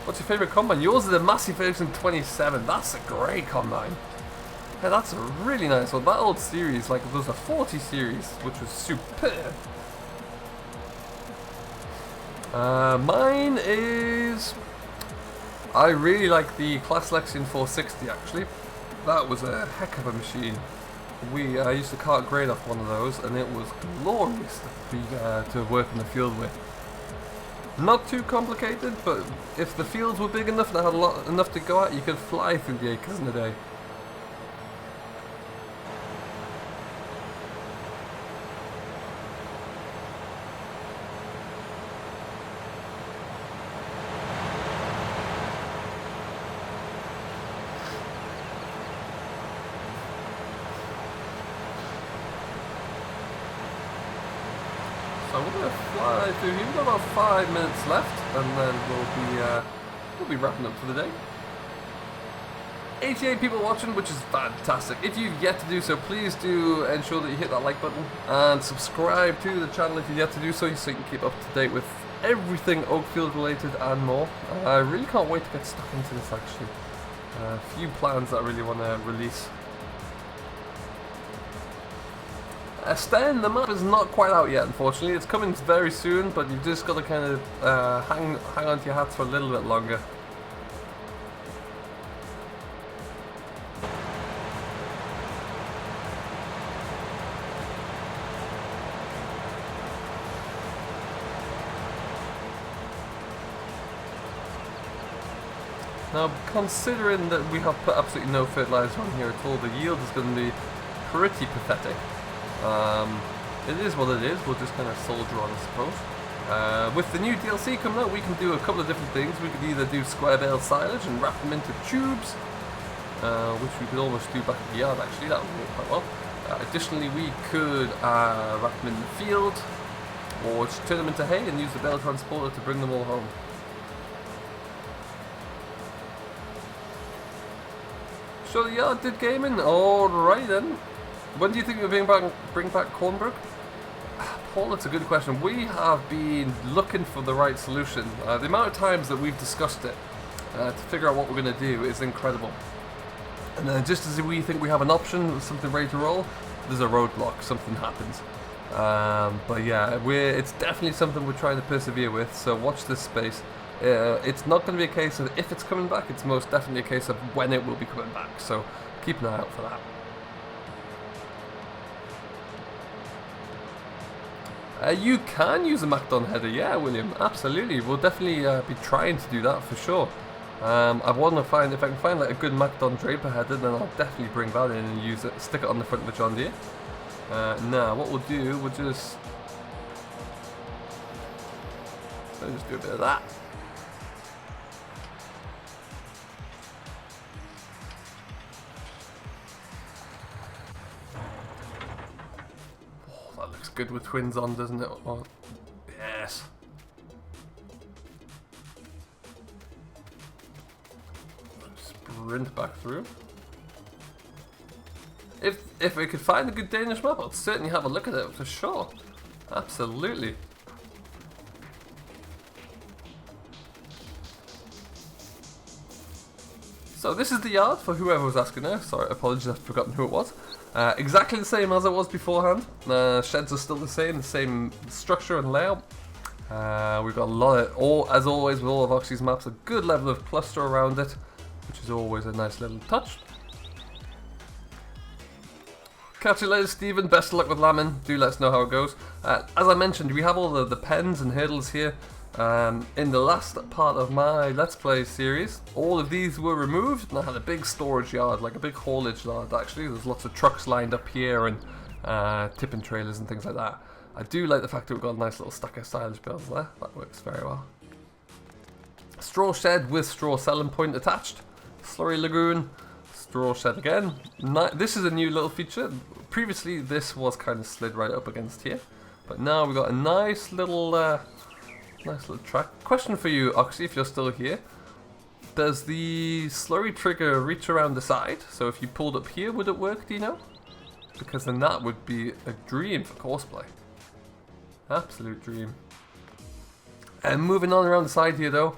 What's your favourite combine? Yours is a Massey Ferguson 27. That's a great combine. Yeah, that's a really nice one. That old series, like there was a 40 series, which was superb. Mine is... I really like the Class Lexion 460 actually. That was a heck of a machine. I used to cart grade off one of those, and it was glorious to work in the field with. Not too complicated, but if the fields were big enough and I had enough to go at, you could fly through the acres in a day. So we're going to fly through here. We've got about 5 minutes left, and then we'll be wrapping up for the day. 88 people watching, which is fantastic. If you've yet to do so, please do ensure that you hit that like button and subscribe to the channel if you've yet to do so, so you can keep up to date with everything Oakfield related and more. I really can't wait to get stuck into this actually. A few plans that I really want to release. Sten, the map is not quite out yet, unfortunately. It's coming very soon, but you've just got to kind of hang on to your hats for a little bit longer. Now, considering that we have put absolutely no fertilizer on here at all, the yield is going to be pretty pathetic. It is what it is, we'll just kind of soldier on, I suppose. With the new DLC coming out, we can do a couple of different things. We could either do square bale silage and wrap them into tubes, which we could almost do back at the yard actually, that would work quite well. Additionally, we could wrap them in the field, or just turn them into hay and use the bale transporter to bring them all home. So the yard did gaming, alright then. When do you think we'll bring back Cornbrook? Paul, that's a good question. We have been looking for the right solution. The amount of times that we've discussed it to figure out what we're going to do is incredible. And then just as we think we have an option, something ready to roll, there's a roadblock, something happens. But yeah, it's definitely something we're trying to persevere with, so watch this space. It's not going to be a case of if it's coming back, it's most definitely a case of when it will be coming back, so keep an eye out for that. You can use a MacDon header, yeah, William, absolutely. We'll definitely be trying to do that for sure. I want to find, if I can find like a good MacDon Draper header, then I'll definitely bring that in and use it, stick it on the front of the John Deere. Now, what we'll do, we'll just do a bit of that. That looks good with twins on, doesn't it? Oh, yes. Sprint back through. If we could find a good Danish map, I'd certainly have a look at it for sure. Absolutely. So this is the yard for whoever was asking there. Sorry, apologies, I've forgotten who it was. Exactly the same as it was beforehand. Sheds are still the same structure and layout. We've got a lot of, as always with all of Oxy's maps, a good level of cluster around it, which is always a nice little touch. Catch you later, Stephen. Best of luck with lambing. Do let us know how it goes. As I mentioned, we have all the pens and hurdles here. In the last part of my Let's Play series, all of these were removed, and I had a big storage yard, like a big haulage yard actually. There's lots of trucks lined up here and tipping trailers and things like that. I do like the fact that we've got a nice little stack of silage bales there. That works very well. Straw shed with straw selling point attached. Slurry lagoon. Straw shed again. This is a new little feature. Previously this was kind of slid right up against here, but now we've got a nice little track. Question for you, Oxy, if you're still here. Does the slurry trigger reach around the side? So if you pulled up here, would it work, do you know? Because then that would be a dream for courseplay. Absolute dream. And moving on around the side here though,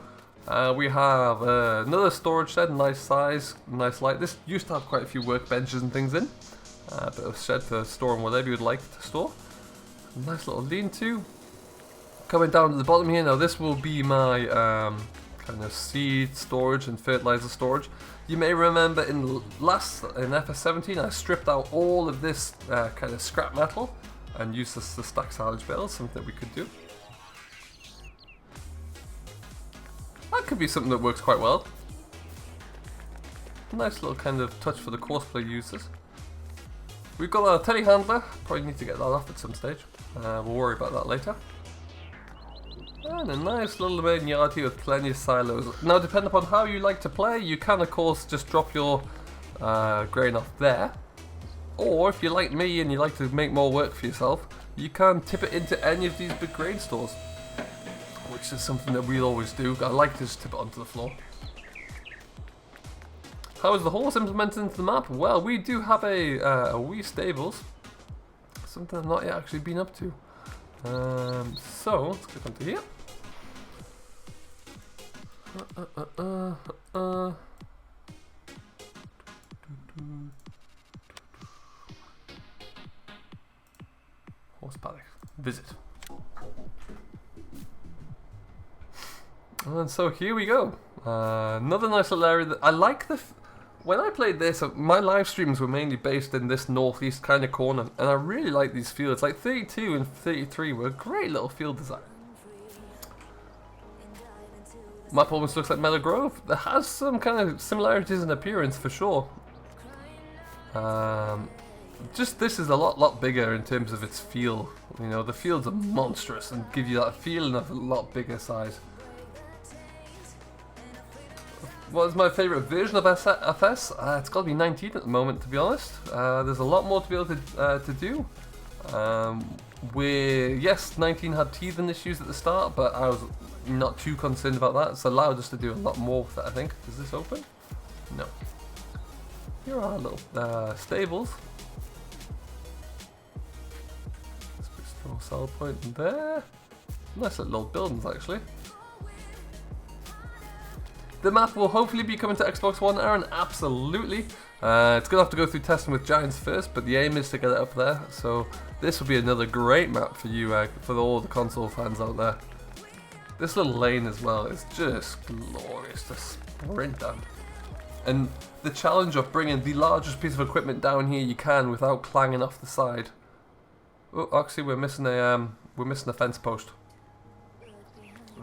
We have another storage shed, nice size, nice light. This used to have quite a few workbenches and things in. Bit of shed for storing whatever you'd like to store. Nice little lean-to. Coming down to the bottom here, now this will be my kind of seed storage and fertilizer storage. You may remember in FS17 I stripped out all of this kind of scrap metal and used this to stack silage bales, something that we could do. That could be something that works quite well. Nice little kind of touch for the courseplay users. We've got a telehandler, probably need to get that off at some stage. We'll worry about that later. And a nice little main yard here with plenty of silos. Now, depending upon how you like to play, you can of course just drop your grain off there. Or if you're like me and you like to make more work for yourself, you can tip it into any of these big grain stores. Which is something that we always do. I like to just tip it onto the floor. How is the horse implemented into the map? Well, we do have a wee stables. Something I've not yet actually been up to. So, let's click onto here. Horse paddock. Visit. And so here we go. Another nice little area that I like. When I played this, my live streams were mainly based in this northeast kind of corner, and I really like these fields. Like 32 and 33 were a great little field design. Map almost looks like Meadow Grove. There has some kind of similarities in appearance for sure. Just this is a lot bigger in terms of its feel. You know, the fields are monstrous and give you that feeling of a lot bigger size. What is my favourite version of FS? It's got to be 19 at the moment, to be honest. There's a lot more to be able to do. Yes, 19 had teething issues at the start, but I was not too concerned about that. It's allowed us to do a lot more with it, I think. Is this open? No. Here are our little stables. Let's put a strong sell point in there. Nice little buildings, actually. The map will hopefully be coming to Xbox One, Aaron, absolutely. It's going to have to go through testing with Giants first, but the aim is to get it up there. So this will be another great map for you, for all the console fans out there. This little lane as well is just glorious to sprint down. And the challenge of bringing the largest piece of equipment down here you can without clanging off the side. Oh, actually we're missing a fence post.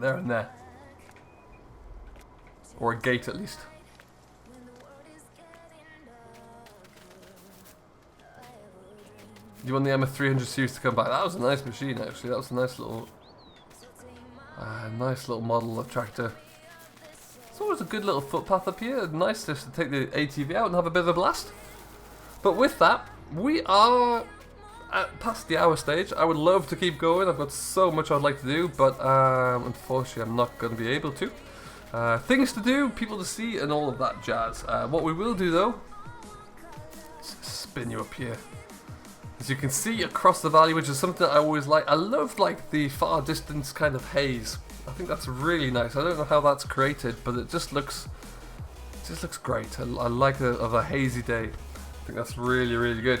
There and there. Or a gate at least. You want the MF300 series to come back? That was a nice machine actually. That was a nice little model of tractor. It's always a good little footpath up here. Nice just to take the ATV out and have a bit of a blast. But with that, we are past the hour stage. I would love to keep going. I've got so much I'd like to do, but unfortunately I'm not going to be able to. Things to do, people to see, and all of that jazz. What we will do though, is spin you up here. As you can see across the valley, which is something I always like. I love like the far distance kind of haze. I think that's really nice. I don't know how that's created, but it just looks great. I like of a hazy day. I think that's really good.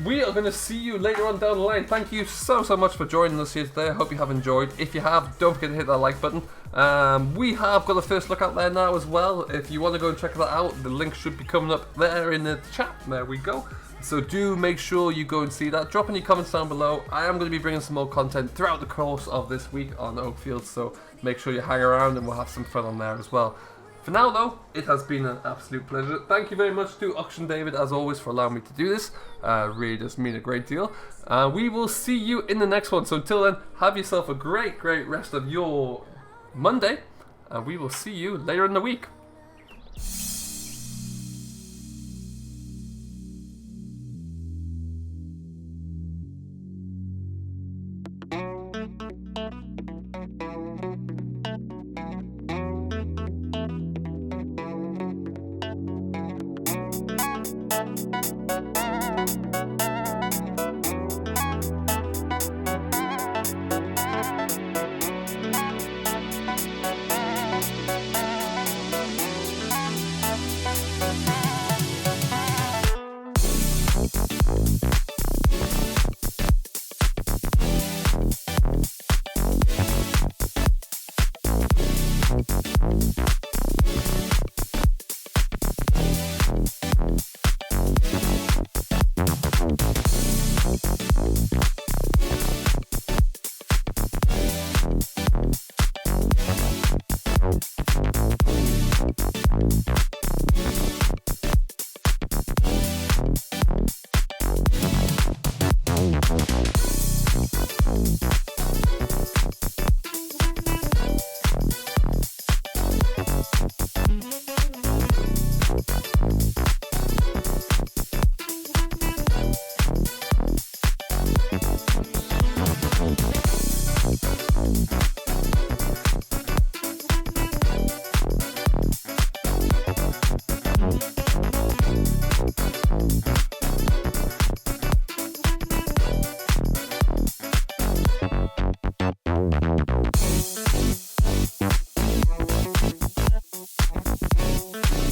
We are going to see you later on down the line. Thank you so much for joining us here today. I hope you have enjoyed. If you have, don't forget to hit that like button. We have got the first look out there now as well. If you want to go and check that out, the link should be coming up there in the chat. There we go. So do make sure you go and see that. Drop any comments down below. I am going to be bringing some more content throughout the course of this week on Oakfield, so make sure you hang around and we'll have some fun on there as well. For now though, it has been an absolute pleasure. Thank you very much to Auction David as always for allowing me to do this. Really does mean a great deal. We will see you in the next one. So until then, have yourself a great rest of your Monday, and we will see you later in the week. Bye.